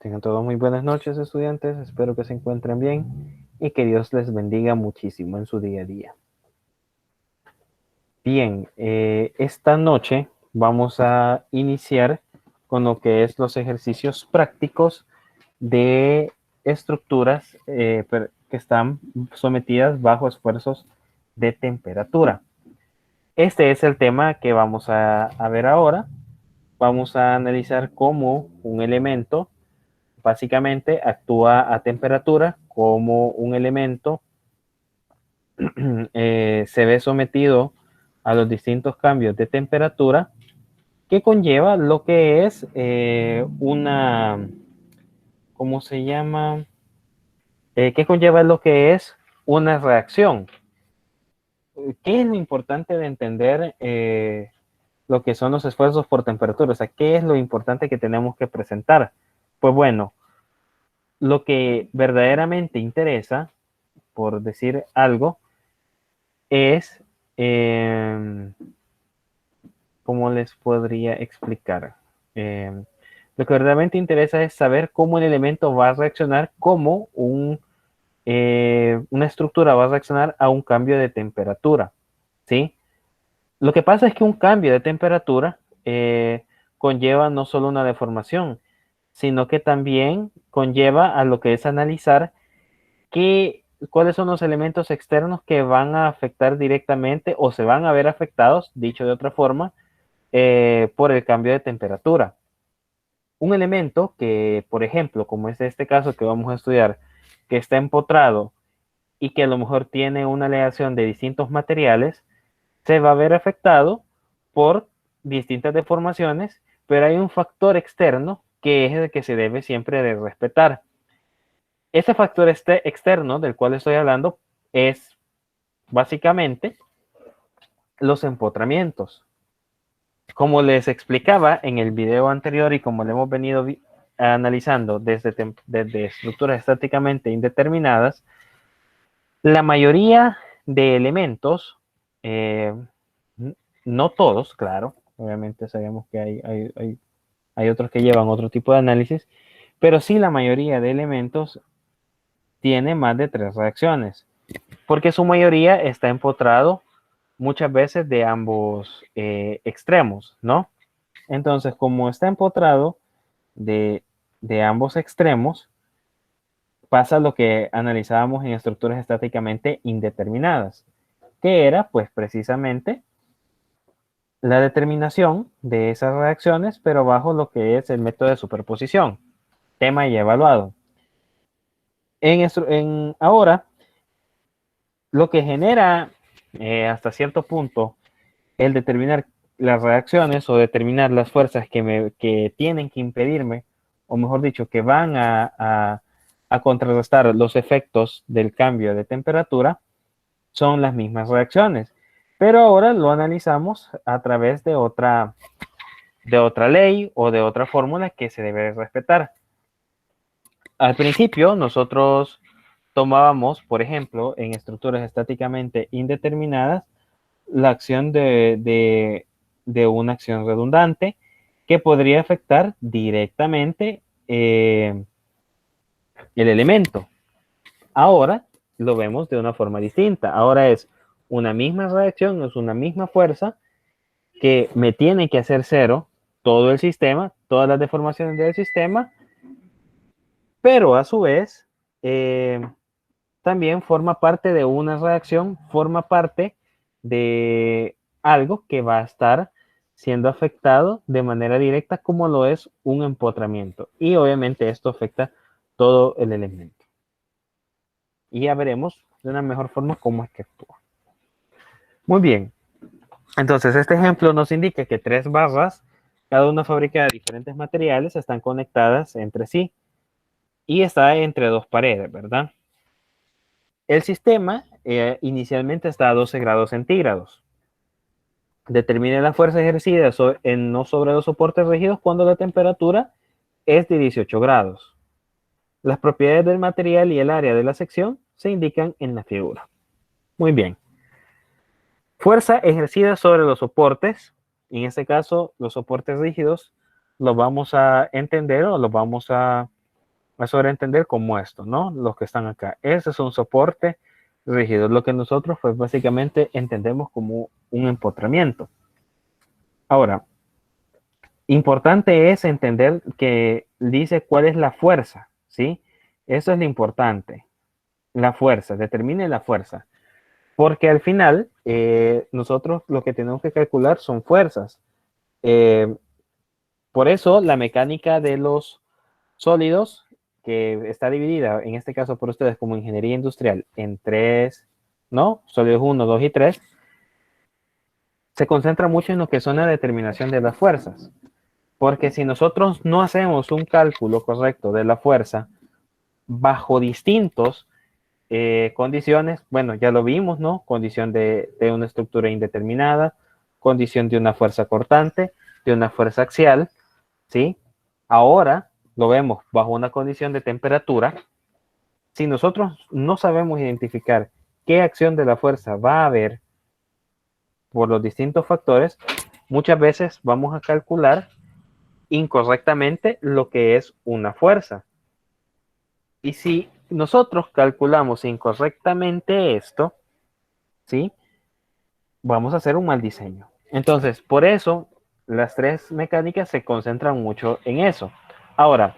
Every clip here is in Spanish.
Tengan todos muy buenas noches, estudiantes. Espero que se encuentren bien y que Dios les bendiga muchísimo en su día a día. Bien, esta noche vamos a iniciar con lo que es los ejercicios prácticos de estructuras que están sometidas bajo esfuerzos de temperatura. Este es el tema que vamos a ver ahora. Vamos a analizar cómo un elemento básicamente actúa a temperatura, como un elemento se ve sometido a los distintos cambios de temperatura que conlleva lo que es una, ¿cómo se llama? Que conlleva lo que es una reacción. ¿Qué es lo importante de entender lo que son los esfuerzos por temperatura? O sea, ¿qué es lo importante que tenemos que presentar? Pues bueno, lo que verdaderamente interesa, por decir algo, es, ¿cómo les podría explicar? Lo que verdaderamente interesa es saber cómo el elemento va a reaccionar, cómo una estructura va a reaccionar a un cambio de temperatura, ¿sí? Lo que pasa es que un cambio de temperatura conlleva no solo una deformación, sino que también conlleva a lo que es analizar cuáles son los elementos externos que van a afectar directamente o se van a ver afectados, dicho de otra forma, por el cambio de temperatura. Un elemento que, por ejemplo, como es este caso que vamos a estudiar, que está empotrado y que a lo mejor tiene una aleación de distintos materiales, se va a ver afectado por distintas deformaciones, pero hay un factor externo que es el que se debe siempre de respetar. Ese factor externo del cual estoy hablando es básicamente los empotramientos. Como les explicaba en el video anterior y como lo hemos venido analizando desde estructuras estáticamente indeterminadas, la mayoría de elementos, no todos, claro, obviamente sabemos que hay otros que llevan otro tipo de análisis, pero sí la mayoría de elementos tiene más de 3 reacciones, porque su mayoría está empotrado muchas veces de ambos extremos, ¿no? Entonces, como está empotrado de ambos extremos, pasa lo que analizábamos en estructuras estáticamente indeterminadas, que era pues precisamente la determinación de esas reacciones, pero bajo lo que es el método de superposición, tema ya evaluado. Ahora, lo que genera hasta cierto punto el determinar las reacciones o determinar las fuerzas que tienen que impedirme, o mejor dicho, que van a contrarrestar los efectos del cambio de temperatura, son las mismas reacciones. Pero ahora lo analizamos a través de otra ley o de otra fórmula que se debe respetar. Al principio, nosotros tomábamos, por ejemplo, en estructuras estáticamente indeterminadas, la acción de una acción redundante que podría afectar directamente el elemento. Ahora lo vemos de una forma distinta. Ahora es una misma reacción, es una misma fuerza que me tiene que hacer cero todo el sistema, todas las deformaciones del sistema, pero a su vez también forma parte de una reacción, forma parte de algo que va a estar siendo afectado de manera directa como lo es un empotramiento. Y obviamente esto afecta todo el elemento. Y ya veremos de una mejor forma cómo es que actúa. Muy bien. Entonces este ejemplo nos indica que 3 barras, cada una fabrica de diferentes materiales, están conectadas entre sí y está entre 2 paredes, ¿verdad? El sistema inicialmente está a 12 grados centígrados. Determine la fuerza ejercida no sobre los soportes rígidos cuando la temperatura es de 18 grados. Las propiedades del material y el área de la sección se indican en la figura. Muy bien. Fuerza ejercida sobre los soportes. En este caso, los soportes rígidos los vamos a entender o los vamos a a sobreentender como esto, ¿no? Los que están acá. Ese es un soporte rígido, lo que nosotros pues básicamente entendemos como un empotramiento. Ahora, importante es entender que dice cuál es la fuerza, ¿sí? Eso es lo importante. La fuerza, determine la fuerza. Porque al final, nosotros lo que tenemos que calcular son fuerzas. Por eso, la mecánica de los sólidos, que está dividida, en este caso por ustedes como ingeniería industrial, en tres, ¿no? Sólidos 1, 2 y 3, se concentra mucho en lo que son la determinación de las fuerzas. Porque si nosotros no hacemos un cálculo correcto de la fuerza bajo distintos condiciones, bueno, ya lo vimos, ¿no? Condición de una estructura indeterminada, condición de una fuerza cortante, de una fuerza axial, ¿sí? Ahora lo vemos bajo una condición de temperatura. Si nosotros no sabemos identificar qué acción de la fuerza va a haber por los distintos factores, muchas veces vamos a calcular incorrectamente lo que es una fuerza. Y si nosotros calculamos incorrectamente esto, ¿sí? Vamos a hacer un mal diseño. Entonces, por eso, las tres mecánicas se concentran mucho en eso. Ahora,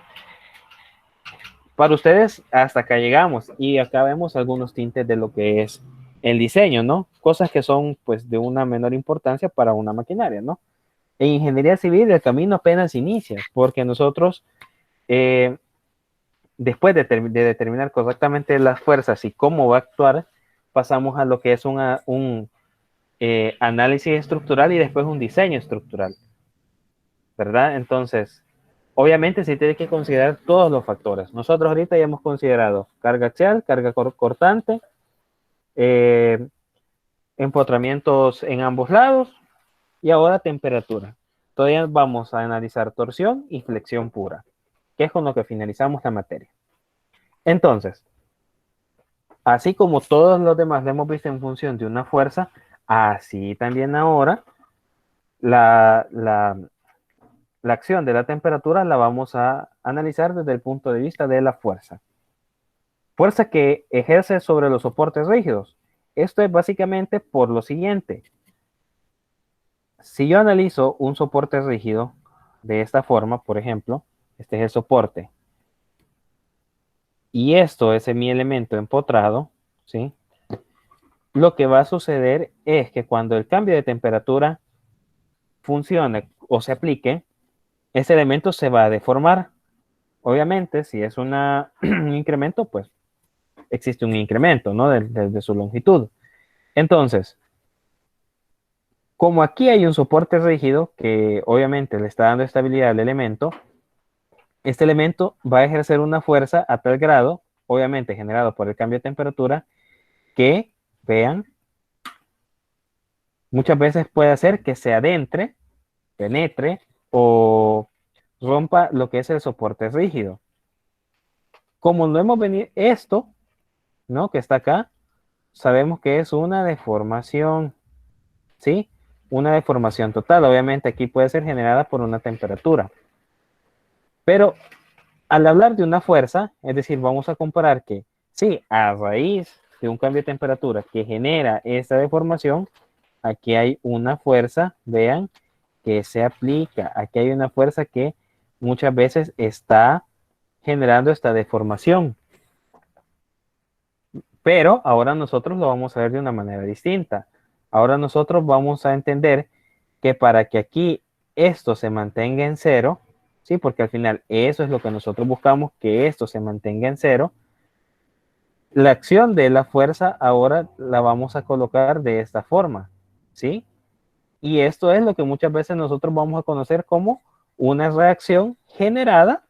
para ustedes, hasta acá llegamos y acá vemos algunos tintes de lo que es el diseño, ¿no? Cosas que son, pues, de una menor importancia para una maquinaria, ¿no? En ingeniería civil el camino apenas inicia, porque nosotros, después de determinar correctamente las fuerzas y cómo va a actuar, pasamos a lo que es un análisis estructural y después un diseño estructural, ¿verdad? Entonces, obviamente se tiene que considerar todos los factores. Nosotros ahorita ya hemos considerado carga axial, carga cortante, eh, empotramientos en ambos lados y ahora temperatura. Todavía vamos a analizar torsión y flexión pura, que es con lo que finalizamos la materia. Entonces, así como todos los demás lo hemos visto en función de una fuerza, así también ahora la acción de la temperatura la vamos a analizar desde el punto de vista de la fuerza. Fuerza que ejerce sobre los soportes rígidos. Esto es básicamente por lo siguiente. Si yo analizo un soporte rígido de esta forma, por ejemplo, este es el soporte, y esto es mi elemento empotrado, ¿sí? Lo que va a suceder es que cuando el cambio de temperatura funcione o se aplique, ese elemento se va a deformar. Obviamente, si es un incremento, pues existe un incremento, ¿no? De su longitud. Entonces, como aquí hay un soporte rígido que obviamente le está dando estabilidad al elemento, este elemento va a ejercer una fuerza a tal grado, obviamente generado por el cambio de temperatura, que, vean, muchas veces puede hacer que se adentre, penetre o rompa lo que es el soporte rígido. Como no hemos venido, esto, ¿no? Que está acá, sabemos que es una deformación, ¿sí? Una deformación total. Obviamente aquí puede ser generada por una temperatura. Pero al hablar de una fuerza, es decir, vamos a comparar que, sí, a raíz de un cambio de temperatura que genera esta deformación, aquí hay una fuerza, vean, que se aplica. Aquí hay una fuerza que muchas veces está generando esta deformación. Pero ahora nosotros lo vamos a ver de una manera distinta. Ahora nosotros vamos a entender que para que aquí esto se mantenga en cero, ¿sí? Porque al final eso es lo que nosotros buscamos, que esto se mantenga en cero. La acción de la fuerza ahora la vamos a colocar de esta forma, ¿sí? Y esto es lo que muchas veces nosotros vamos a conocer como una reacción generada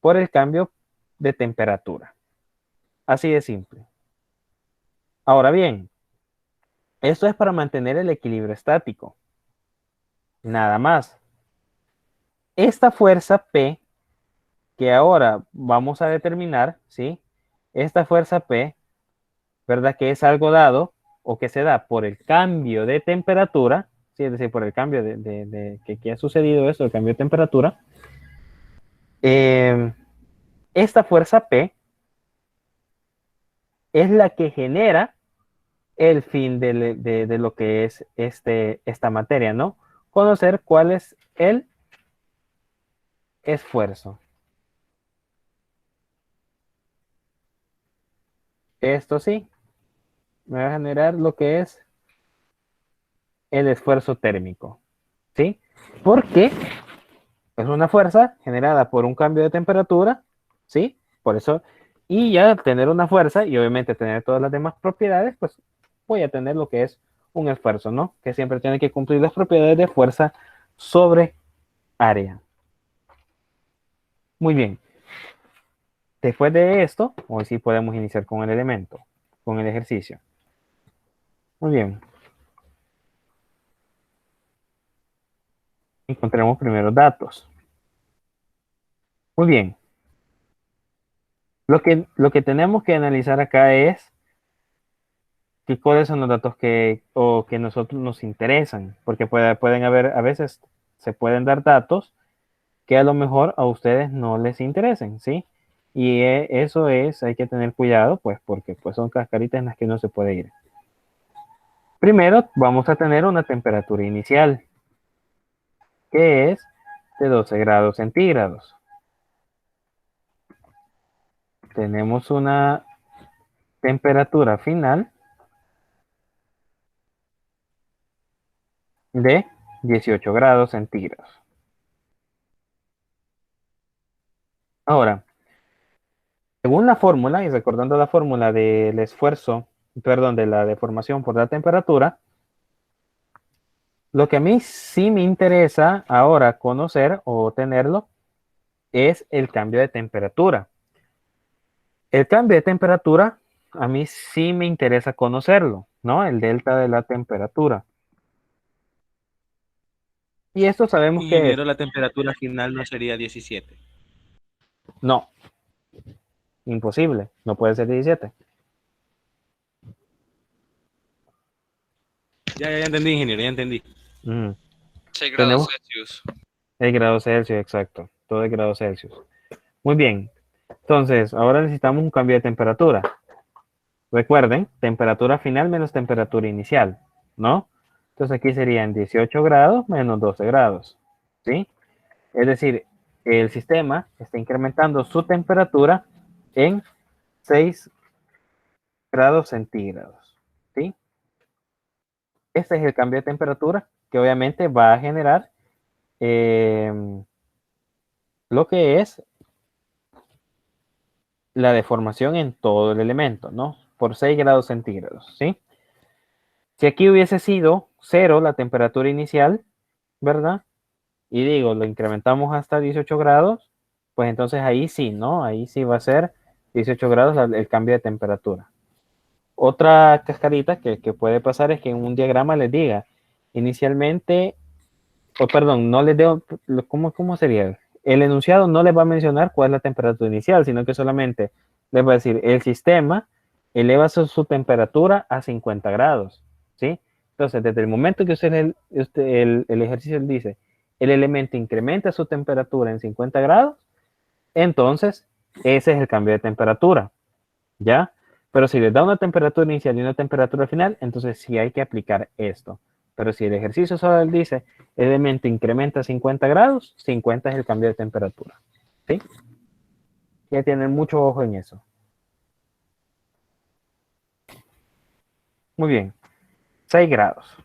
por el cambio de temperatura. Así de simple. Ahora bien, esto es para mantener el equilibrio estático. Nada más. Esta fuerza P, que ahora vamos a determinar, ¿sí? Esta fuerza P, ¿verdad? Que es algo dado o que se da por el cambio de temperatura, ¿sí? Es decir, por el cambio que ha sucedido eso, el cambio de temperatura. esta fuerza P es la que genera el fin de lo que es esta materia, ¿no? Conocer cuál es el esfuerzo. Esto sí, me va a generar lo que es el esfuerzo térmico, ¿sí? Porque es una fuerza generada por un cambio de temperatura, ¿sí? Por eso, y ya tener una fuerza y obviamente tener todas las demás propiedades, pues voy a tener lo que es un esfuerzo, ¿no? Que siempre tiene que cumplir las propiedades de fuerza sobre área. Muy bien. Después de esto, hoy sí podemos iniciar con el elemento, con el ejercicio. Muy bien. Encontremos primero datos. Muy bien. Lo que tenemos que analizar acá es que cuáles son los datos que nosotros nos interesan, porque pueden haber, a veces se pueden dar datos que a lo mejor a ustedes no les interesen, ¿sí? Y eso hay que tener cuidado, pues, porque pues son cascaritas en las que no se puede ir. Primero vamos a tener una temperatura inicial, que es de 12 grados centígrados. Tenemos una temperatura final de 18 grados centígrados. Ahora, según la fórmula, y recordando la fórmula del esfuerzo, perdón, de la deformación por la temperatura, lo que a mí sí me interesa ahora conocer o tenerlo es el cambio de temperatura. El cambio de temperatura, a mí sí me interesa conocerlo, ¿no? El delta de la temperatura. Y esto sabemos que es. Ingeniero, la temperatura final no sería 17. No, imposible, no puede ser 17. Ya entendí, ingeniero, ya entendí. Mm. 6 grados Tenemos Celsius. el grado Celsius, exacto, todo el grado Celsius. Muy bien, entonces ahora necesitamos un cambio de temperatura. Recuerden, temperatura final menos temperatura inicial, ¿no? Entonces aquí serían 18 grados menos 12 grados, ¿sí? Es decir, el sistema está incrementando su temperatura en 6 grados centígrados, ¿sí? Este es el cambio de temperatura que obviamente va a generar lo que es la deformación en todo el elemento, ¿no? Por 6 grados centígrados, ¿sí? Si aquí hubiese sido 0 la temperatura inicial, ¿verdad? Y digo, lo incrementamos hasta 18 grados, pues entonces ahí sí, ¿no? Ahí sí va a ser 18 grados el cambio de temperatura. Otra cascarita que puede pasar es que en un diagrama les diga, inicialmente, o perdón, no les debo, ¿cómo sería? El enunciado no les va a mencionar cuál es la temperatura inicial, sino que solamente les va a decir, el sistema eleva su temperatura a 50 grados, ¿sí? Entonces, desde el momento que el ejercicio dice, el elemento incrementa su temperatura en 50 grados, entonces ese es el cambio de temperatura, ¿ya? Pero si les da una temperatura inicial y una temperatura final, entonces sí hay que aplicar esto. Pero si el ejercicio solo dice, el elemento incrementa 50 grados, 50 es el cambio de temperatura, ¿sí? Hay que tener mucho ojo en eso. Muy bien, 6 grados.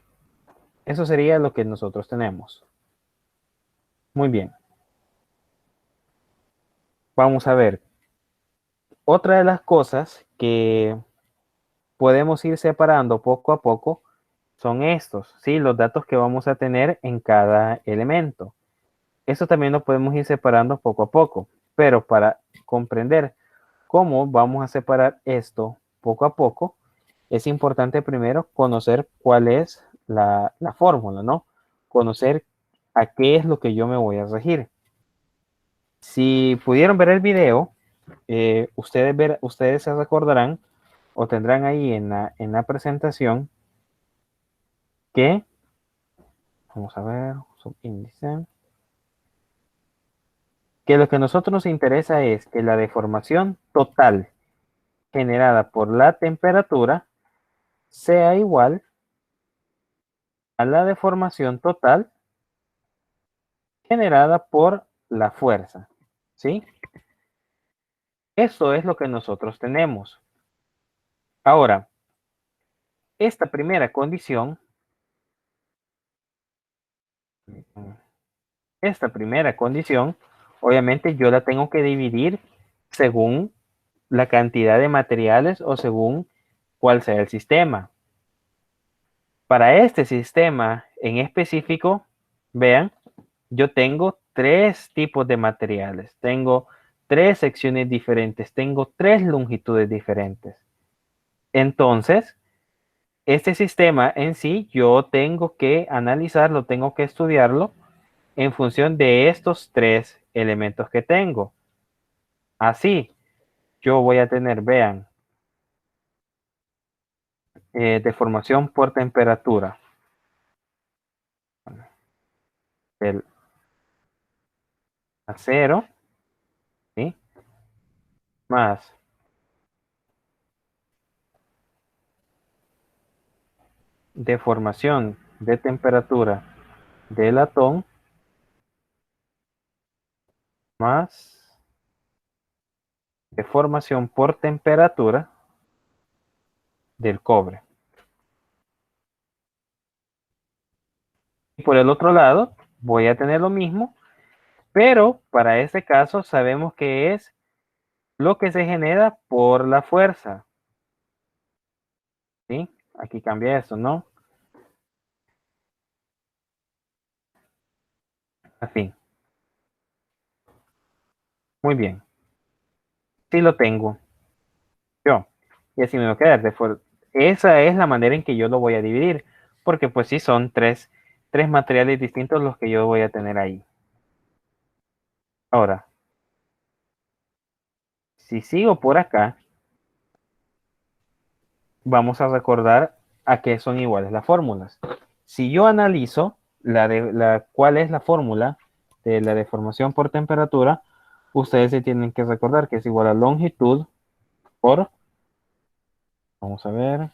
Eso sería lo que nosotros tenemos. Muy bien. Vamos a ver. Otra de las cosas que podemos ir separando poco a poco son estos, ¿sí? Los datos que vamos a tener en cada elemento. Eso también lo podemos ir separando poco a poco, pero para comprender cómo vamos a separar esto poco a poco, es importante primero conocer cuál es la fórmula, ¿no? Conocer a qué es lo que yo me voy a regir. Si pudieron ver el video, ustedes se recordarán o tendrán ahí en la presentación que, vamos a ver, subíndice, que lo que a nosotros nos interesa es que la deformación total generada por la temperatura sea igual a la deformación total generada por la fuerza, ¿sí? Eso es lo que nosotros tenemos. Ahora, esta primera condición, obviamente yo la tengo que dividir según la cantidad de materiales o según cuál sea el sistema. Para este sistema en específico, vean, yo tengo 3 tipos de materiales, tengo 3 secciones diferentes, tengo 3 longitudes diferentes. Entonces, este sistema en sí, yo tengo que analizarlo, tengo que estudiarlo en función de estos 3 elementos que tengo. Así, yo voy a tener, vean, deformación por temperatura del acero, ¿sí? Más deformación de temperatura del latón, más deformación por temperatura del cobre. Y por el otro lado, voy a tener lo mismo, pero para este caso sabemos que es lo que se genera por la fuerza, ¿sí? Aquí cambia esto, ¿no? Así. Muy bien. Sí lo tengo yo. Y así me va a quedar. Esa es la manera en que yo lo voy a dividir. Porque pues sí son tres materiales distintos los que yo voy a tener ahí. Ahora, si sigo por acá, vamos a recordar a qué son iguales las fórmulas. Si yo analizo cuál es la fórmula de la deformación por temperatura, ustedes se tienen que recordar que es igual a longitud por, vamos a ver,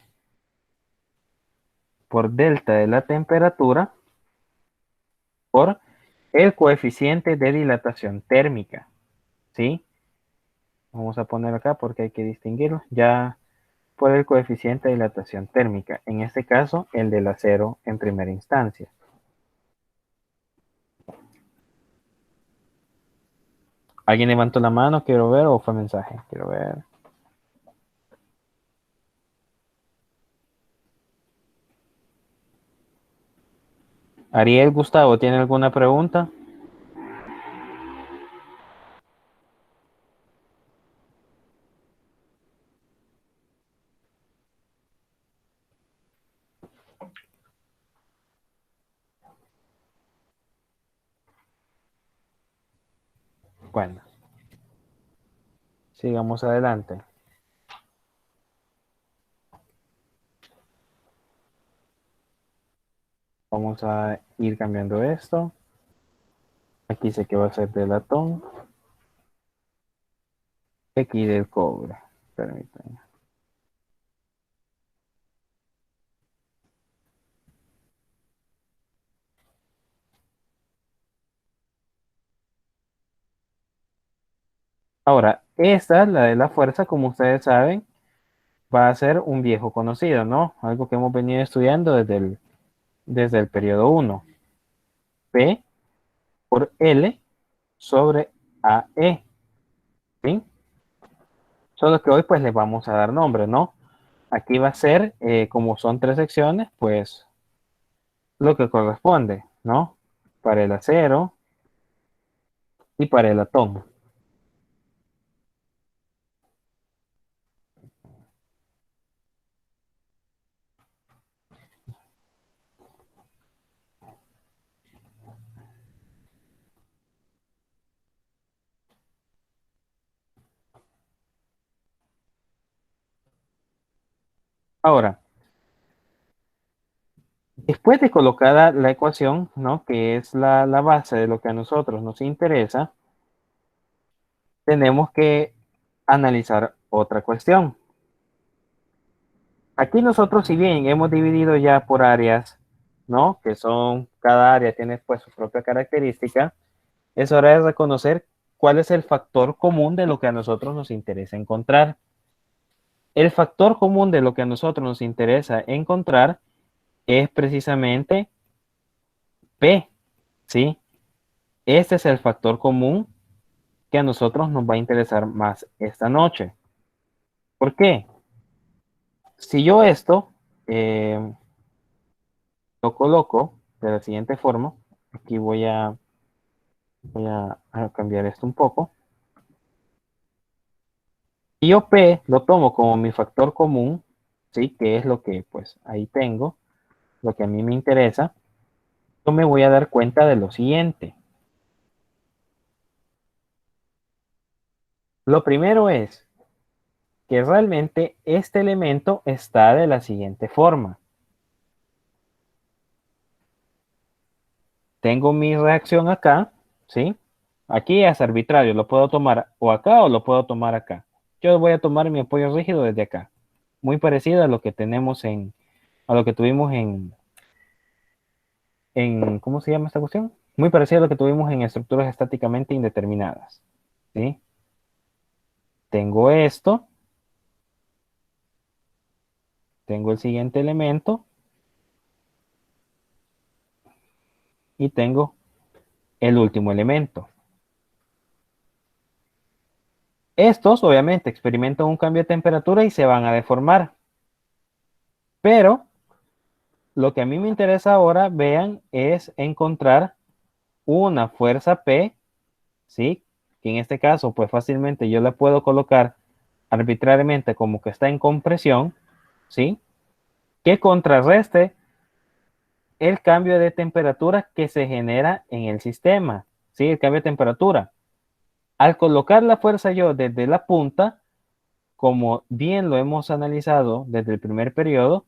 por delta de la temperatura por el coeficiente de dilatación térmica, ¿sí? Vamos a poner acá porque hay que distinguirlo. Ya por el coeficiente de dilatación térmica, en este caso el del acero en primera instancia. ¿Alguien levantó la mano? Quiero ver, o fue mensaje. Quiero ver. Ariel, Gustavo, ¿tiene alguna pregunta? Bueno, sigamos adelante. Vamos a ir cambiando esto. Aquí sé que va a ser de latón. Aquí del cobre. Permítanme. Ahora, esta, la de la fuerza, como ustedes saben, va a ser un viejo conocido, ¿no? Algo que hemos venido estudiando desde el periodo 1. P por L sobre AE, ¿sí? Solo que hoy pues le vamos a dar nombre, ¿no? Aquí va a ser, como son 3 secciones, pues lo que corresponde, ¿no? Para el acero y para el latón. Ahora, después de colocada la ecuación, ¿no? Que es la base de lo que a nosotros nos interesa, tenemos que analizar otra cuestión. Aquí nosotros, si bien hemos dividido ya por áreas, ¿no? Que son, cada área tiene pues su propia característica, es hora de reconocer cuál es el factor común de lo que a nosotros nos interesa encontrar. El factor común de lo que a nosotros nos interesa encontrar es precisamente P, ¿sí? Este es el factor común que a nosotros nos va a interesar más esta noche. ¿Por qué? Si yo esto lo coloco de la siguiente forma, aquí voy a cambiar esto un poco. Y yo P lo tomo como mi factor común, ¿sí? Que es lo que pues ahí tengo, lo que a mí me interesa. Yo me voy a dar cuenta de lo siguiente. Lo primero es que realmente este elemento está de la siguiente forma. Tengo mi reacción acá, ¿sí? Aquí es arbitrario, lo puedo tomar o acá o lo puedo tomar acá. Yo voy a tomar mi apoyo rígido desde acá. Muy parecido a lo que tenemos a lo que tuvimos ¿cómo se llama esta cuestión? Muy parecido a lo que tuvimos en estructuras estáticamente indeterminadas, ¿sí? Tengo esto, tengo el siguiente elemento y tengo el último elemento. Estos obviamente experimentan un cambio de temperatura y se van a deformar. Pero lo que a mí me interesa ahora, vean, es encontrar una fuerza P, ¿sí? Que en este caso, pues fácilmente yo la puedo colocar arbitrariamente como que está en compresión, ¿sí? Que contrarreste el cambio de temperatura que se genera en el sistema, ¿sí? El cambio de temperatura. Al colocar la fuerza yo desde la punta, como bien lo hemos analizado desde el primer periodo,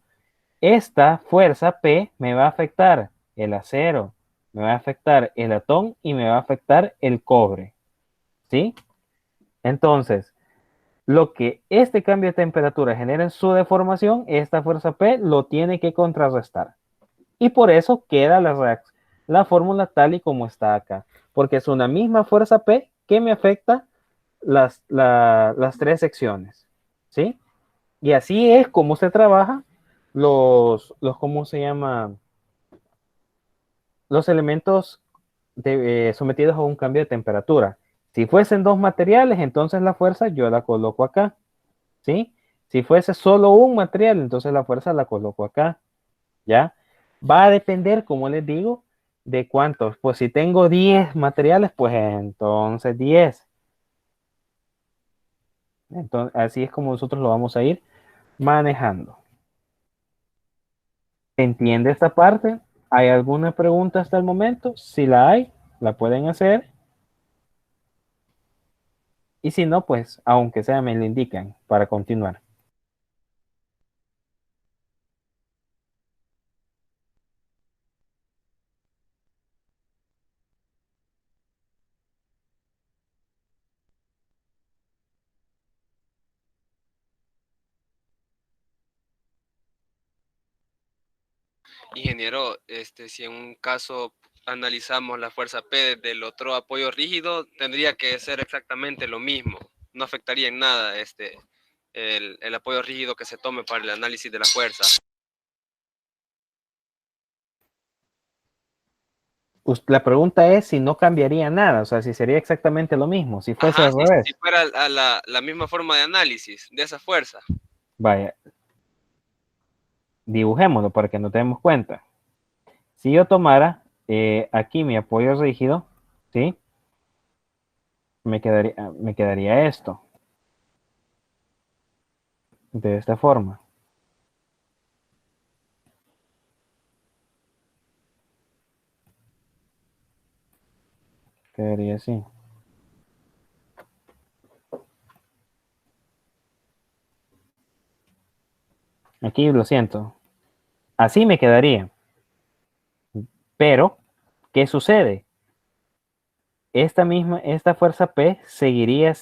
esta fuerza P me va a afectar el acero, me va a afectar el latón y me va a afectar el cobre, ¿sí? Entonces, lo que este cambio de temperatura genera en su deformación, esta fuerza P lo tiene que contrarrestar. Y por eso queda la fórmula tal y como está acá, porque es una misma fuerza P que me afecta las tres secciones, ¿sí? Y así es como se trabaja ¿cómo se llama? Los elementos sometidos a un cambio de temperatura. Si fuesen dos materiales, entonces la fuerza yo la coloco acá, ¿sí? Si fuese solo un material, entonces la fuerza la coloco acá, ¿ya? Va a depender, como les digo, de cuántos. Pues si tengo 10 materiales, pues entonces 10. Entonces, así es como nosotros lo vamos a ir manejando. ¿Entiende esta parte? ¿Hay alguna pregunta hasta el momento? Si la hay, la pueden hacer. Y si no, pues, aunque sea, me lo indican para continuar. Ingeniero, si en un caso analizamos la fuerza P del otro apoyo rígido, tendría que ser exactamente lo mismo. No afectaría en nada el apoyo rígido que se tome para el análisis de la fuerza. La pregunta es si no cambiaría nada, o sea, si sería exactamente lo mismo, si fuese Ajá, al si revés. fuera la misma forma de análisis de esa fuerza. Vaya, dibujémoslo para que nos demos cuenta. Si yo tomara aquí mi apoyo rígido, ¿sí? Me quedaría esto, de esta forma. Quedaría así. Aquí lo siento. Así me quedaría. Pero, ¿qué sucede? esta fuerza P seguiría,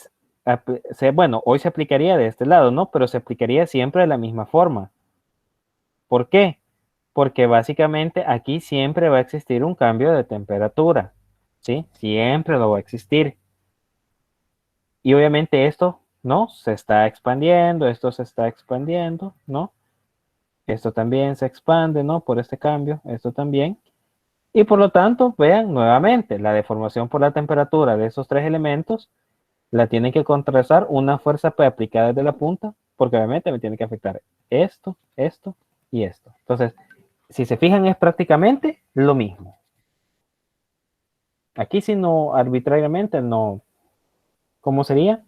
bueno, hoy se aplicaría de este lado, ¿no? Pero se aplicaría siempre de la misma forma. ¿Por qué? Porque básicamente aquí siempre va a existir un cambio de temperatura, ¿sí? Siempre lo va a existir. Y obviamente esto, ¿no? Se está expandiendo, esto se está expandiendo, ¿no? Esto también se expande, ¿no? Por este cambio, esto también. Y por lo tanto, vean nuevamente, la deformación por la temperatura de esos tres elementos la tienen que contrarrestar una fuerza P aplicada desde la punta, porque obviamente me tiene que afectar esto, esto y esto. Entonces, si se fijan, es prácticamente lo mismo. Aquí si no, arbitrariamente no, ¿cómo sería?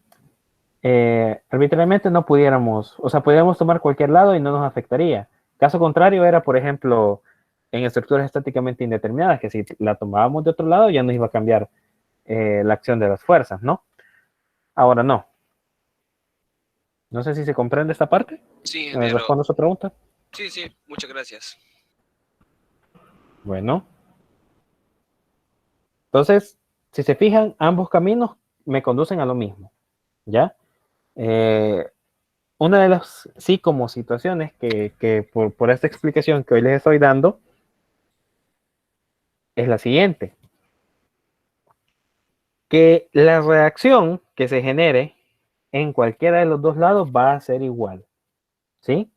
Arbitrariamente no pudiéramos, o sea, pudiéramos tomar cualquier lado y no nos afectaría. Caso contrario era, por ejemplo, en estructuras estáticamente indeterminadas, que si la tomábamos de otro lado ya nos iba a cambiar la acción de las fuerzas, ¿no? Ahora no. No sé si se comprende esta parte. Sí, ingeniero. ¿Respondo a su pregunta? Sí, sí, muchas gracias. Bueno. Entonces, si se fijan, ambos caminos me conducen a lo mismo, ¿ya? Una de las, sí, como situaciones que por esta explicación que hoy les estoy dando, es la siguiente. Que la reacción que se genere en cualquiera de los dos lados va a ser igual, ¿sí?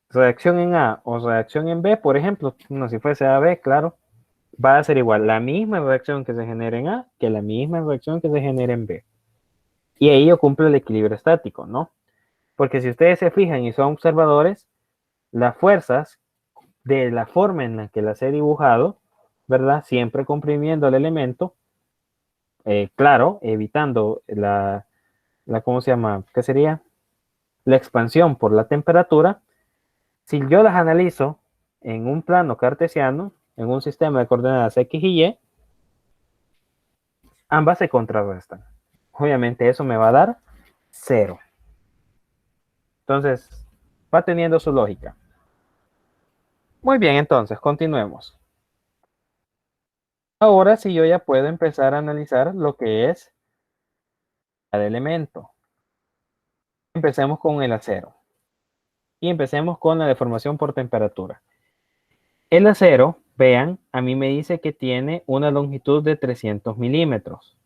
Reacción en A o reacción en B, por ejemplo, no, si fuese AB, claro, va a ser igual la misma reacción que se genera en A que la misma reacción que se genera en B. Y ahí yo cumplo el equilibrio estático, ¿no? Porque si ustedes se fijan y son observadores, las fuerzas de la forma en la que las he dibujado, ¿verdad? Siempre comprimiendo el elemento, claro, evitando ¿cómo se llama? ¿Qué sería? La expansión por la temperatura. Si yo las analizo en un plano cartesiano, en un sistema de coordenadas X y Y, ambas se contrarrestan. Obviamente eso me va a dar 0. Entonces, va teniendo su lógica. Muy bien, entonces, continuemos. Ahora sí yo ya puedo empezar a analizar lo que es cada elemento. Empecemos con el acero. Y empecemos con la deformación por temperatura. El acero, vean, a mí me dice que tiene una longitud de 300 milímetros.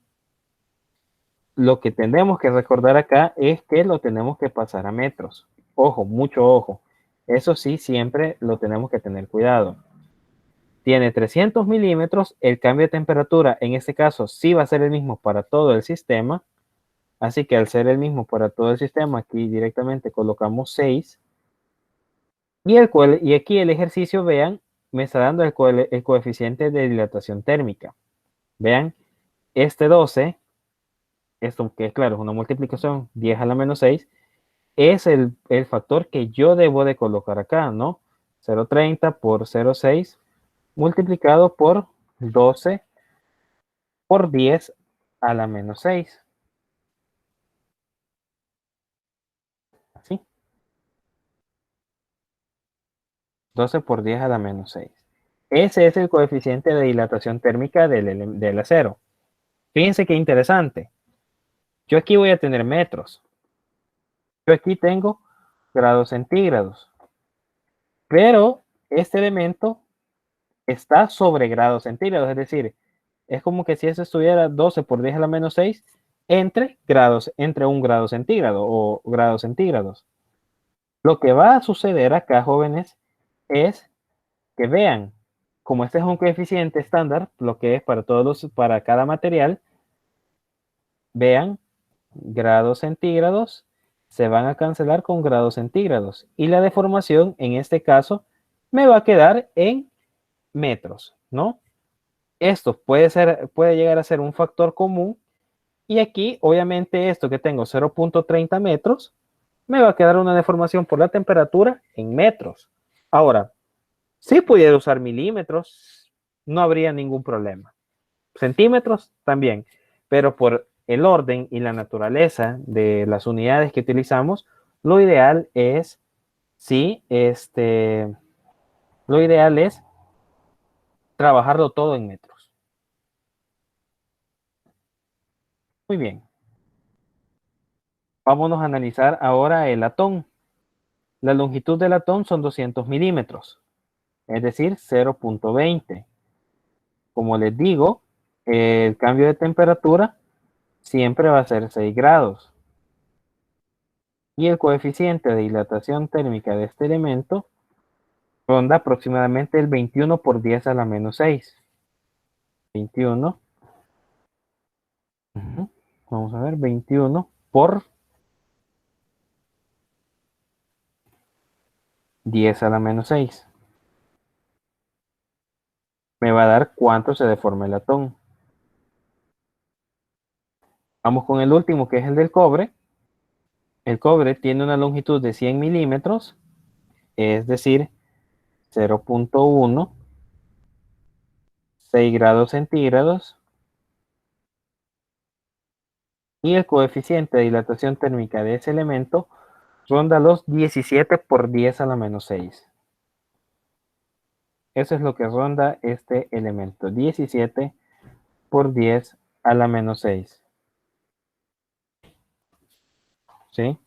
Lo que tenemos que recordar acá es que lo tenemos que pasar a metros. Ojo, mucho ojo. Eso sí, siempre lo tenemos que tener cuidado. Tiene 300 milímetros, el cambio de temperatura en este caso sí va a ser el mismo para todo el sistema, así que al ser el mismo para todo el sistema, aquí directamente colocamos 6, y aquí el ejercicio, vean, me está dando el coeficiente de dilatación térmica. Vean, este 12, esto que es claro, es una multiplicación 10 a la menos 6, es el factor que yo debo de colocar acá, ¿no? 0,30 por 0,6 multiplicado por 12 por 10 a la menos 6. Así. 12 por 10 a la menos 6. Ese es el coeficiente de dilatación térmica del acero. Fíjense qué interesante. Yo aquí voy a tener metros. Yo aquí tengo grados centígrados. Pero este elemento está sobre grados centígrados. Es decir, es como que si eso estuviera 12 por 10 a la menos 6 entre 1 grado centígrado o grados centígrados. Lo que va a suceder acá, jóvenes, es que vean, como este es un coeficiente estándar, lo que es para cada material, vean, grados centígrados se van a cancelar con grados centígrados y la deformación en este caso me va a quedar en metros, ¿no? Esto puede llegar a ser un factor común y aquí obviamente esto que tengo 0,30 metros me va a quedar una deformación por la temperatura en metros. Ahora, si pudiera usar milímetros, no habría ningún problema. Centímetros también, pero por el orden y la naturaleza de las unidades que utilizamos, lo ideal es, sí, lo ideal es trabajarlo todo en metros. Muy bien. Vámonos a analizar ahora el latón. La longitud del latón son 200 milímetros, es decir, 0.20. Como les digo, el cambio de temperatura siempre va a ser 6 grados. Y el coeficiente de dilatación térmica de este elemento ronda aproximadamente el 21 por 10 a la menos 6. 21. Vamos a ver, 21 por 10 a la menos 6. Me va a dar cuánto se deforma el latón. Vamos con el último, que es el del cobre. El cobre tiene una longitud de 100 milímetros, es decir, 0.1, 6 grados centígrados. Y el coeficiente de dilatación térmica de ese elemento ronda los 17 por 10 a la menos 6. Eso es lo que ronda este elemento, 17 por 10 a la menos 6. ¿Sí?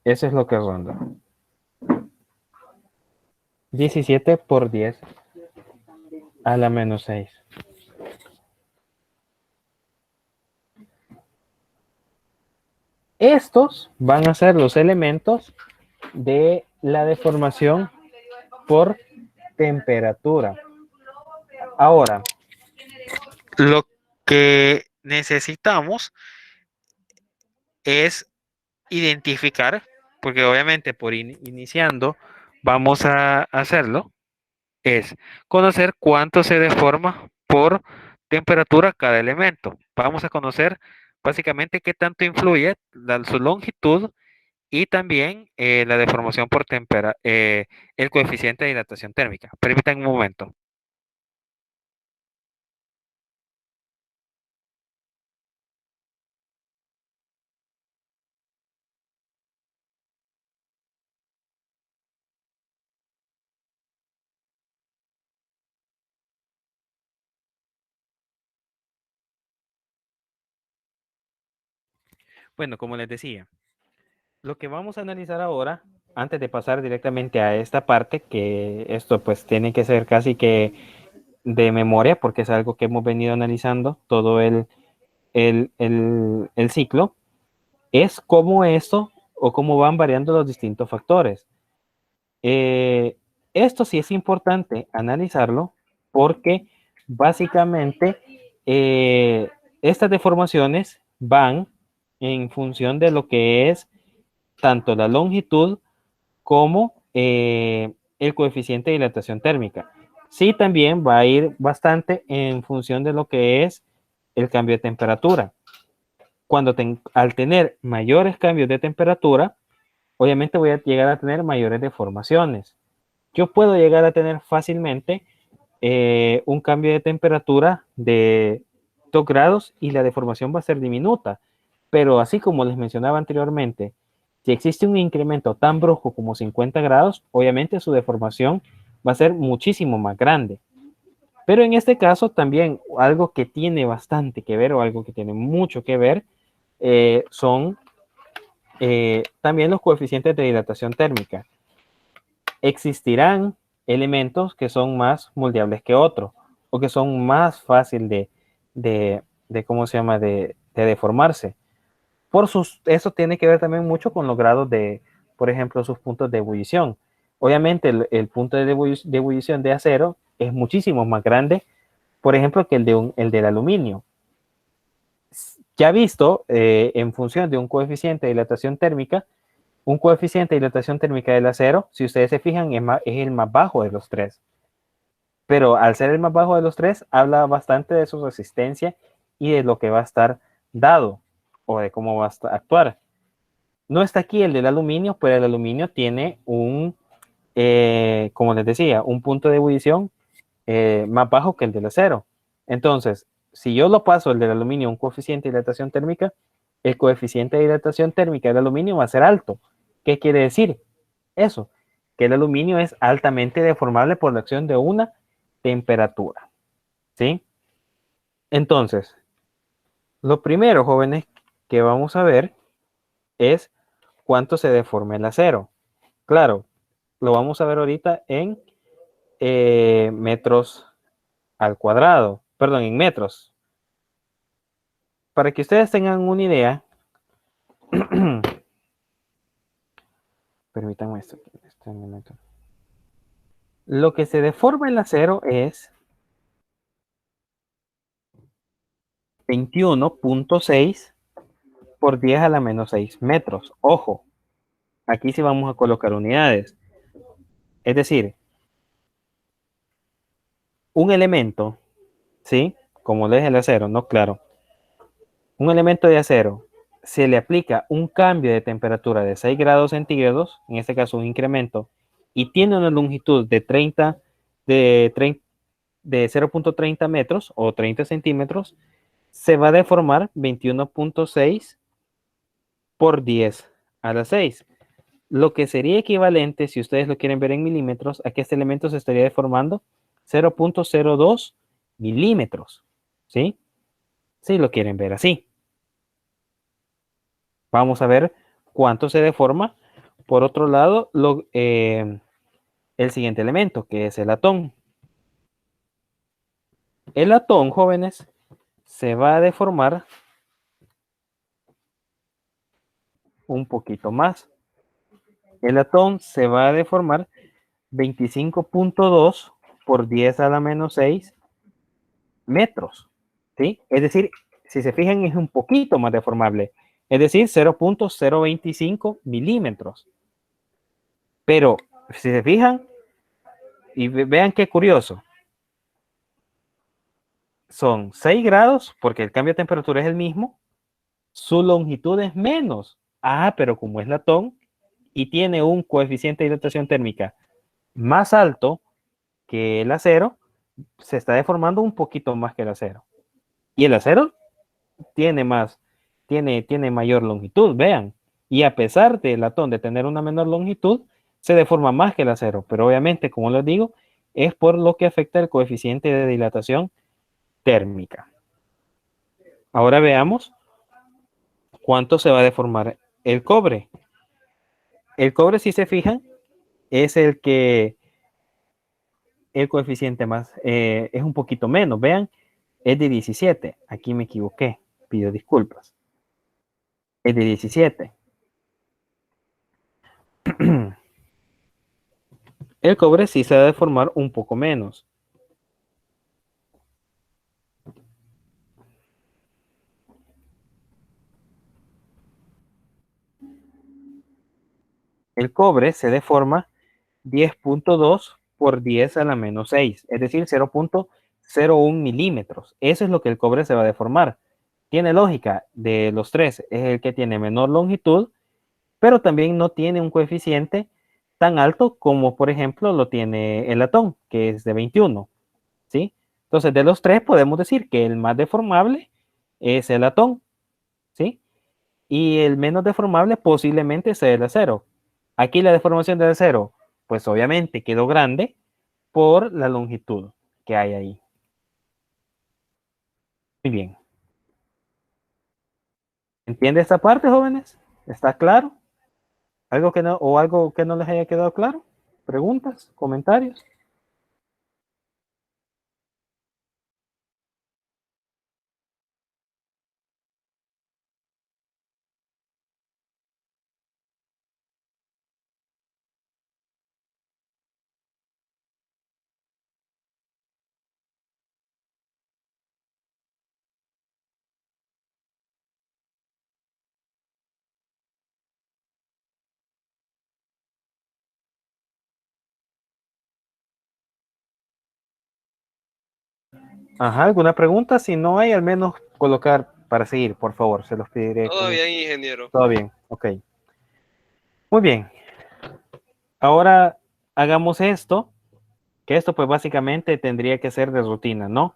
Eso es lo que ronda. 17 por 10 a la menos 6. Estos van a ser los elementos de la deformación por temperatura. Ahora, lo que necesitamos es identificar, porque obviamente por iniciando vamos a hacerlo, es conocer cuánto se deforma por temperatura cada elemento. Vamos a conocer básicamente qué tanto influye su longitud y también la deformación por el coeficiente de dilatación térmica. Permítanme un momento. Bueno, como les decía, lo que vamos a analizar ahora, antes de pasar directamente a esta parte, que esto pues tiene que ser casi que de memoria, porque es algo que hemos venido analizando todo el ciclo, es cómo eso o cómo van variando los distintos factores. Esto sí es importante analizarlo porque básicamente estas deformaciones van en función de lo que es tanto la longitud como el coeficiente de dilatación térmica. Sí, también va a ir bastante en función de lo que es el cambio de temperatura. Al tener mayores cambios de temperatura, obviamente voy a llegar a tener mayores deformaciones. Yo puedo llegar a tener fácilmente un cambio de temperatura de 2 grados y la deformación va a ser diminuta. Pero así como les mencionaba anteriormente, si existe un incremento tan brusco como 50 grados, obviamente su deformación va a ser muchísimo más grande. Pero en este caso también algo que tiene bastante que ver o algo que tiene mucho que ver son también los coeficientes de dilatación térmica. Existirán elementos que son más moldeables que otros o que son más fácil ¿cómo se llama? De deformarse. Eso tiene que ver también mucho con los grados de, por ejemplo, sus puntos de ebullición. Obviamente el punto de ebullición de acero es muchísimo más grande, por ejemplo, que el del aluminio. Ya visto, en función de un coeficiente de dilatación térmica, un coeficiente de dilatación térmica del acero, si ustedes se fijan, es el más bajo de los tres. Pero al ser el más bajo de los tres, habla bastante de su resistencia y de lo que va a estar dado o de cómo va a actuar. No está aquí el del aluminio, pero el aluminio tiene como les decía, un punto de ebullición más bajo que el del acero. Entonces, si yo lo paso el del aluminio a un coeficiente de dilatación térmica, el coeficiente de dilatación térmica del aluminio va a ser alto. ¿Qué quiere decir? Eso, que el aluminio es altamente deformable por la acción de una temperatura. ¿Sí? Entonces, Lo primero, jóvenes, que vamos a ver es cuánto se deforma el acero. Claro, lo vamos a ver ahorita en metros al cuadrado, perdón, en metros. Para que ustedes tengan una idea, permítanme esto. Lo que se deforma el acero es 21.6 por 10 a la menos 6 metros. Ojo, aquí sí vamos a colocar unidades. Es decir, un elemento, ¿sí? Como lo es el acero, no claro. Un elemento de acero se le aplica un cambio de temperatura de 6 grados centígrados, en este caso un incremento, y tiene una longitud de 0.30 metros o 30 centímetros, se va a deformar 21.6 por 10 a la 6. Lo que sería equivalente, si ustedes lo quieren ver en milímetros, a que este elemento se estaría deformando 0.02 milímetros. ¿Sí? Si lo quieren ver así. Vamos a ver cuánto se deforma. Por otro lado, el siguiente elemento, que es el latón. El latón, jóvenes, se va a deformar un poquito más. El latón se va a deformar 25.2 por 10 a la menos 6 metros. ¿Sí? Es decir, si se fijan, es un poquito más deformable. Es decir, 0.025 milímetros. Pero, si se fijan, y vean qué curioso, son 6 grados, porque el cambio de temperatura es el mismo, su longitud es menos. Ah, pero como es latón y tiene un coeficiente de dilatación térmica más alto que el acero, se está deformando un poquito más que el acero. Y el acero tiene mayor longitud, vean. Y a pesar del latón de tener una menor longitud, se deforma más que el acero. Pero obviamente, como les digo, es por lo que afecta el coeficiente de dilatación térmica. Ahora veamos cuánto se va a deformar el cobre. El cobre, si se fijan, es el coeficiente más, es un poquito menos, vean, es de 17. Aquí me equivoqué, pido disculpas. Es de 17. El cobre sí se va a deformar un poco menos. El cobre se deforma 10.2 por 10 a la menos 6, es decir, 0.01 milímetros. Eso es lo que el cobre se va a deformar. Tiene lógica, de los tres es el que tiene menor longitud, pero también no tiene un coeficiente tan alto como, por ejemplo, lo tiene el latón, que es de 21, ¿sí? Entonces, de los tres podemos decir que el más deformable es el latón, ¿sí? Y el menos deformable posiblemente sea el acero. Aquí la deformación del acero, pues obviamente quedó grande por la longitud que hay ahí. Muy bien. ¿Entiende esta parte, jóvenes? ¿Está claro? ¿Algo que no les haya quedado claro? ¿Preguntas? ¿Comentarios? Ajá, ¿alguna pregunta? Si no hay, al menos colocar para seguir, por favor, se los pediré. Todo bien, ingeniero. Todo bien, ok. Muy bien. Ahora hagamos esto, que esto pues básicamente tendría que ser de rutina, ¿no?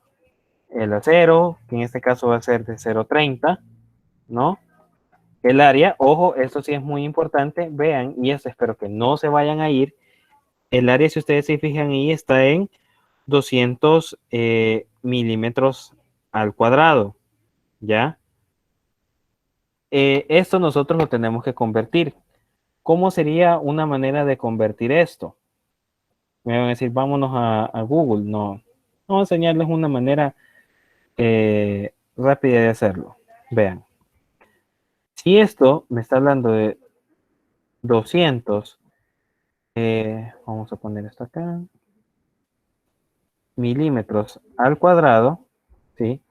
El acero, que en este caso va a ser de 0.30, ¿no? El área, ojo, esto sí es muy importante, vean, y esto espero que no se vayan a ir. El área, si ustedes se fijan ahí, está en 200 milímetros al cuadrado, ¿ya? esto nosotros lo tenemos que convertir. ¿Cómo sería una manera de convertir esto? Me van a decir, vámonos a Google. No, vamos a enseñarles una manera rápida de hacerlo. Vean, si esto me está hablando de 200, vamos a poner esto acá, milímetros al cuadrado, ¿sí?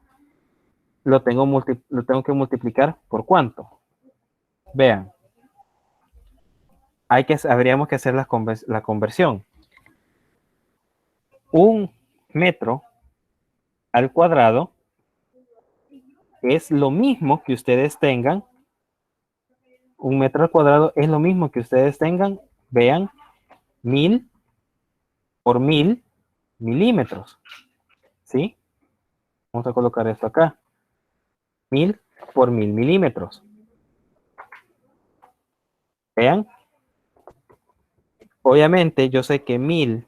Lo tengo que multiplicar por ¿cuánto? Vean, habríamos que hacer la conversión. Un metro al cuadrado es lo mismo que ustedes tengan. Un metro al cuadrado es lo mismo que ustedes tengan, vean, 1000 por 1000 milímetros. ¿Sí? Vamos a colocar esto acá. 1000 por 1000 milímetros. Vean. Obviamente yo sé que 1000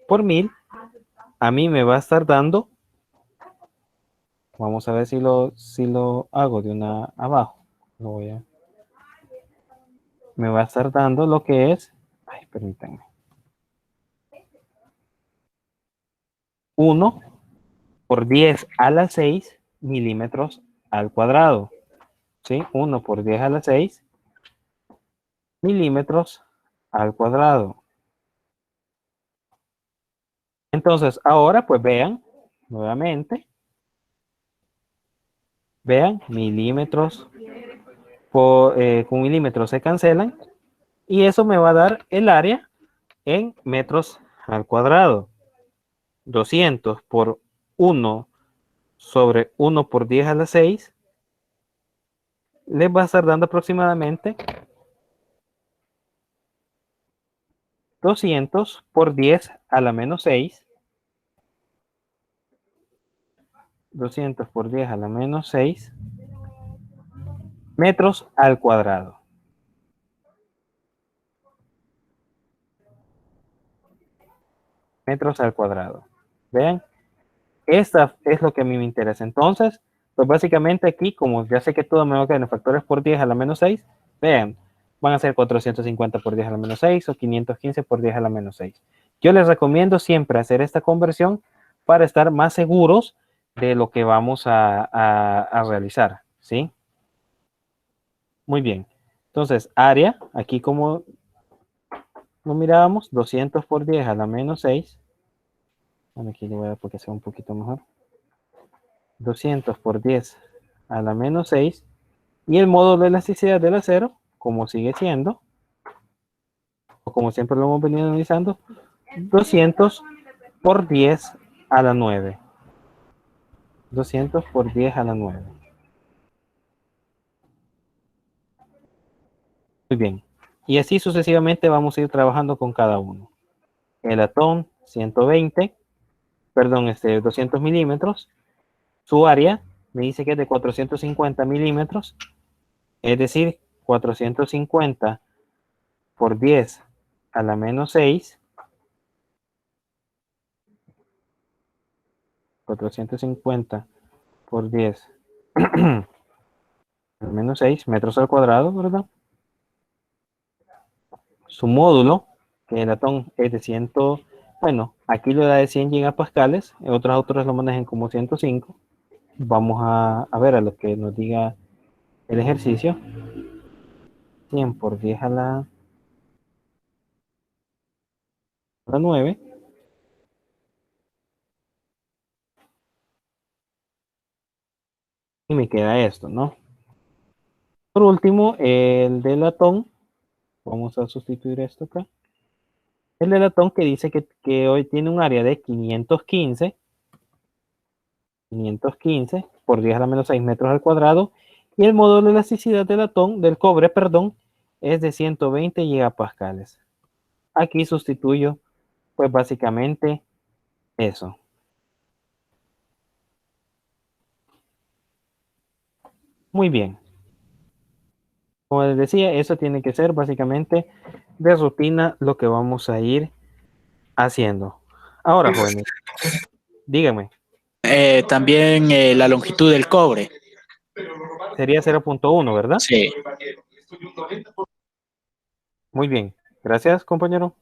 por 1000 a mí me va a estar dando. Vamos a ver si lo hago de una abajo. Me va a estar dando lo que es. Ay, permítanme. 1 por 10 a la 6 milímetros al cuadrado. ¿Sí? 1 por 10 a la 6 milímetros al cuadrado. Entonces, ahora pues vean, nuevamente, vean, milímetros con milímetros se cancelan y eso me va a dar el área en metros al cuadrado. 200 por 1 sobre 1 por 10 a la 6 les va a estar dando aproximadamente 200 por 10 a la menos 6. 200 por 10 a la menos 6 metros al cuadrado. Metros al cuadrado. Vean, esta es lo que a mí me interesa. Entonces, pues básicamente aquí, como ya sé que todo me va a quedar en factores por 10 a la menos 6, vean, van a ser 450 por 10 a la menos 6 o 515 por 10 a la menos 6. Yo les recomiendo siempre hacer esta conversión para estar más seguros de lo que vamos a realizar, ¿sí? Muy bien. Entonces, área, aquí como lo mirábamos, 200 por 10 a la menos 6. Bueno, aquí le voy a dar porque sea un poquito mejor. 200 por 10 a la menos 6. Y el módulo de elasticidad del acero, como sigue siendo, o como siempre lo hemos venido analizando, 200 por 10 a la 9. 200 por 10 a la 9. Muy bien. Y así sucesivamente vamos a ir trabajando con cada uno. El latón, 120, perdón, 200 milímetros. Su área me dice que es de 450 milímetros. Es decir, 450 por 10 a la menos 6. 450 por 10 al menos 6 metros al cuadrado, ¿verdad? Su módulo, que el latón es de 100, bueno, aquí lo da de 100 gigapascales, en otros autores lo manejan como 105. Vamos a ver a lo que nos diga el ejercicio. 100 por 10 a la 9. Y me queda esto, ¿no? Por último, el de latón. Vamos a sustituir esto acá. El de latón que dice que hoy tiene un área de 515 por 10 a la menos 6 metros al cuadrado. Y el módulo de elasticidad del cobre, perdón, es de 120 gigapascales. Aquí sustituyo, pues básicamente eso. Muy bien. Como les decía, eso tiene que ser básicamente de rutina lo que vamos a ir haciendo. Ahora, jóvenes, díganme. También la longitud del cobre. sería 0.1, ¿verdad? Sí. Muy bien. Gracias, compañero.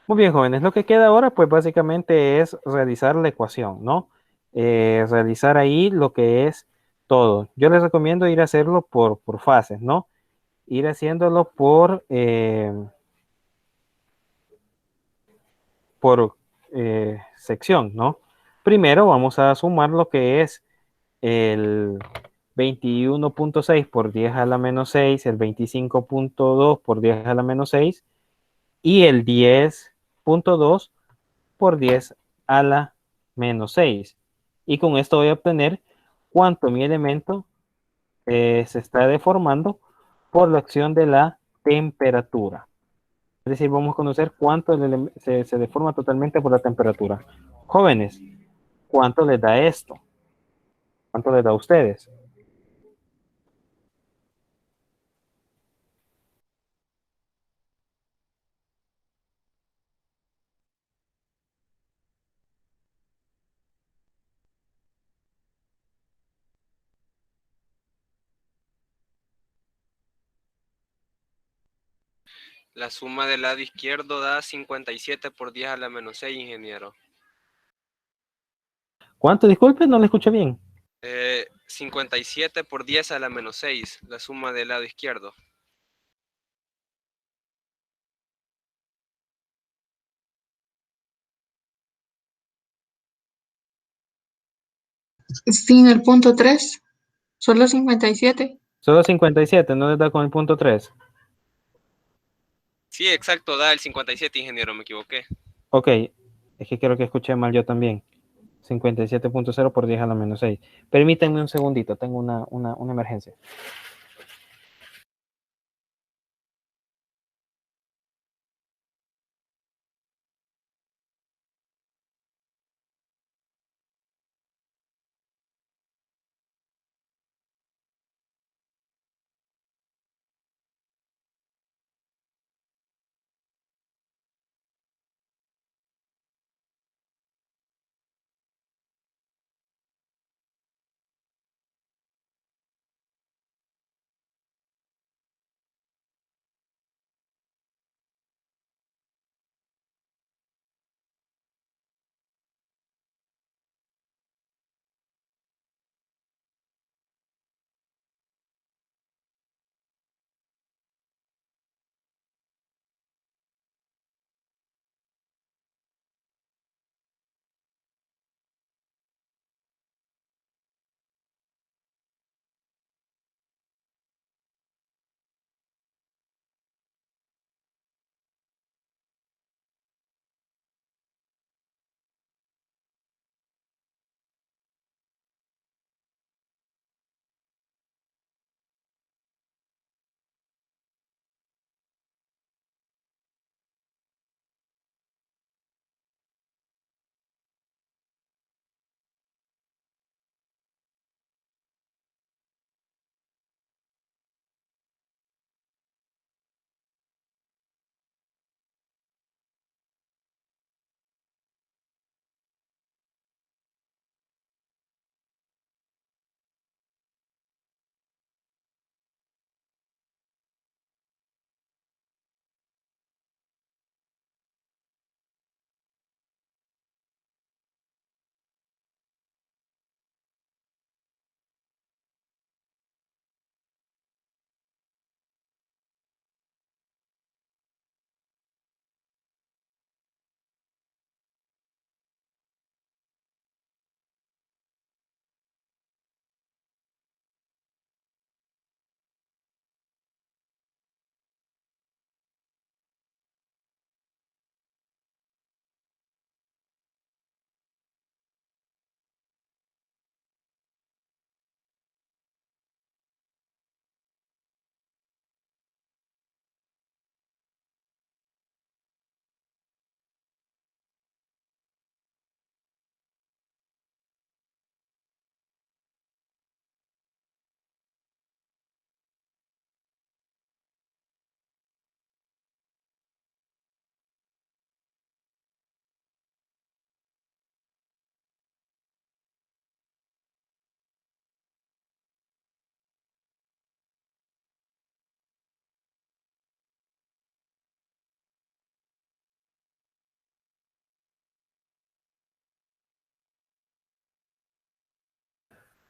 Muy bien, jóvenes. Lo que queda ahora, pues básicamente es realizar la ecuación, ¿no? Realizar ahí lo que es todo. Yo les recomiendo ir a hacerlo por fases, ¿no? Ir haciéndolo por sección, ¿no? Primero vamos a sumar lo que es el 21.6 por 10 a la menos 6, el 25.2 por 10 a la menos 6 y el 10.2 por 10 a la menos 6. Y con esto voy a obtener cuánto mi elemento se está deformando por la acción de la temperatura. Es decir, vamos a conocer cuánto se deforma totalmente por la temperatura. Jóvenes, ¿cuánto les da esto? ¿Cuánto les da a ustedes? La suma del lado izquierdo da 57 por 10 a la menos 6, ingeniero. ¿Cuánto? Disculpe, no le escuché bien. 57 por 10 a la menos 6, la suma del lado izquierdo. Sin el punto 3, solo 57. Solo 57, no les da con el punto 3. Sí, exacto, da el 57, ingeniero, me equivoqué. Ok, es que creo que escuché mal yo también. 57.0 por 10 a la menos 6. Permítanme un segundito, tengo una emergencia.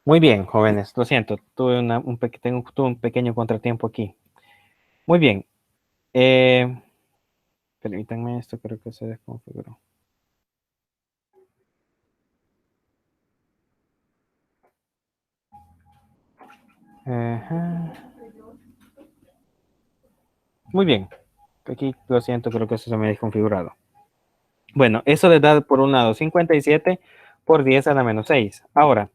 Muy bien, jóvenes. Lo siento, tuve un pequeño contratiempo aquí. Muy bien. Permítanme, esto creo que se desconfiguró. Ajá. Muy bien. Aquí, lo siento, creo que eso se me ha desconfigurado. Bueno, eso les da por un lado 57 por 10 a la menos 6. Ahora,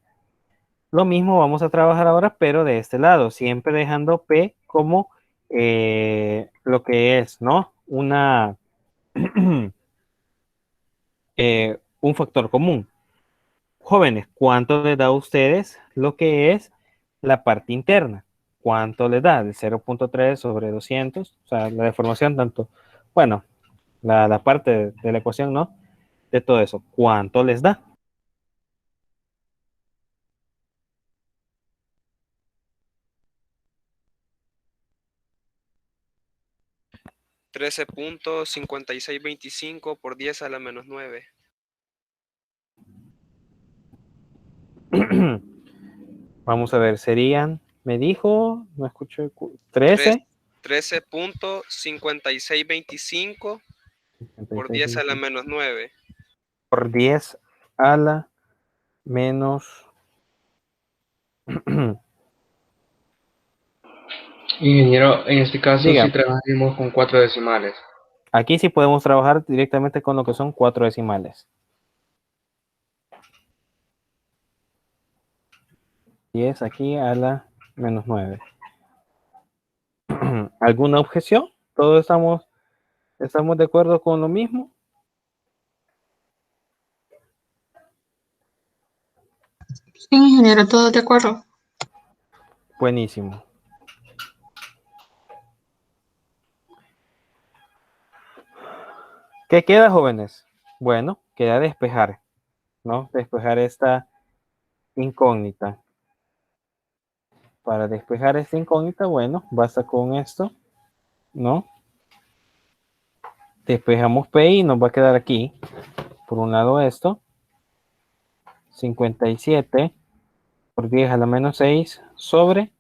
lo mismo vamos a trabajar ahora, pero de este lado, siempre dejando P como lo que es, ¿no? Un factor común. Jóvenes, ¿cuánto les da a ustedes lo que es la parte interna? ¿Cuánto les da? El 0.3 sobre 200, o sea, la deformación tanto, bueno, la parte de la ecuación, ¿no? De todo eso, ¿cuánto les da? 13.5625 por 10 a la menos 9. Vamos a ver, serían, me dijo, no escuché, 13. 13.5625 por 10 a la menos 9. Por 10 a la menos. Ingeniero, en este caso Diga, sí trabajamos con 4 decimales. aquí sí podemos trabajar directamente con lo que son 4 decimales. 10 aquí a la menos 9. ¿Alguna objeción? ¿Todos estamos de acuerdo con lo mismo? Sí, ingeniero, todos de acuerdo. Buenísimo. ¿Qué queda, jóvenes? Bueno, queda despejar, ¿no? Despejar esta incógnita. Para despejar esta incógnita, bueno, basta con esto, ¿no? Despejamos P y nos va a quedar aquí, por un lado esto, 57 por 10 a la menos 6 sobre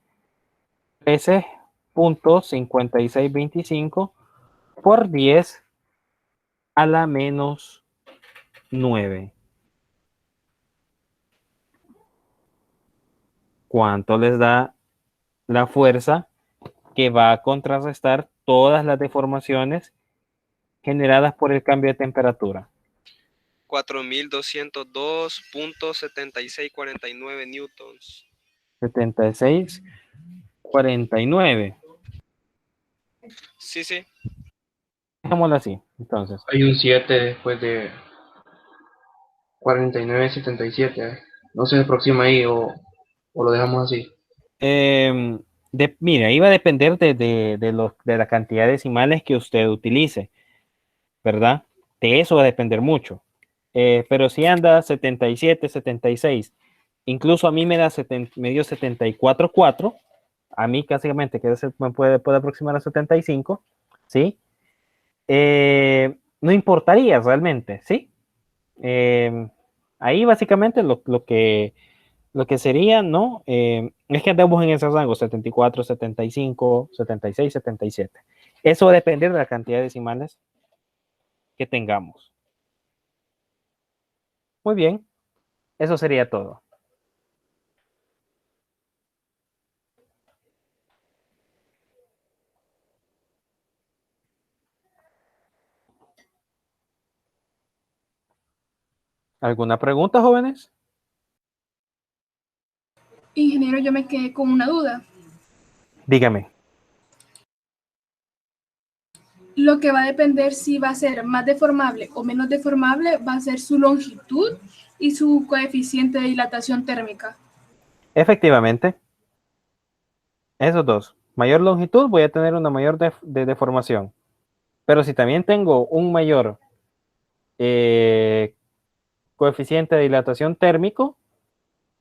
13.5625 por 10 a la menos 9. ¿Cuánto les da la fuerza que va a contrarrestar todas las deformaciones generadas por el cambio de temperatura? 4.202.7649 newtons. 76,49. Sí, sí. Dejémoslo así, entonces. Hay un 7 después de 49,77. No se aproxima ahí o lo dejamos así. Mira, iba a depender de la cantidad de decimales que usted utilice, ¿verdad? De eso va a depender mucho. Pero si anda 77, 76, incluso a mí me dio 74,4, a mí básicamente que me puede aproximar a 75, ¿sí? No importaría realmente, ¿sí? Ahí básicamente lo que sería, ¿no? Es que andamos en esos rangos, 74, 75, 76, 77. Eso va a depender de la cantidad de decimales que tengamos. Muy bien, eso sería todo. ¿Alguna pregunta, jóvenes? Ingeniero, yo me quedé con una duda. Dígame. Lo que va a depender si va a ser más deformable o menos deformable va a ser su longitud y su coeficiente de dilatación térmica. Efectivamente, esos dos. Mayor longitud voy a tener una mayor deformación. Pero si también tengo un mayor coeficiente de dilatación térmico,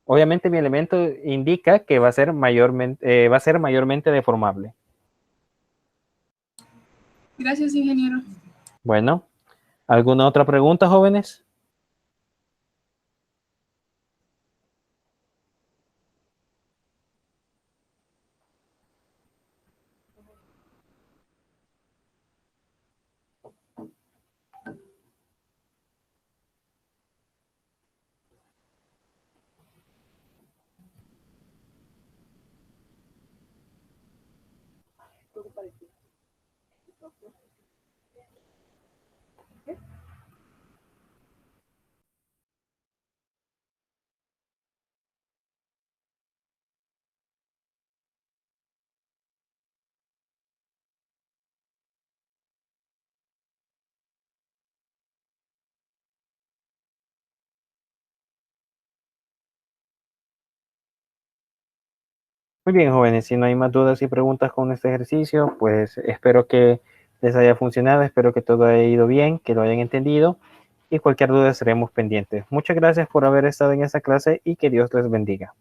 obviamente mi elemento indica que va a ser mayormente deformable. Gracias, ingeniero. Bueno, ¿alguna otra pregunta, jóvenes? Muy bien, jóvenes, si no hay más dudas y preguntas con este ejercicio, pues espero que les haya funcionado, espero que todo haya ido bien, que lo hayan entendido y cualquier duda estaremos pendientes. Muchas gracias por haber estado en esta clase y que Dios les bendiga.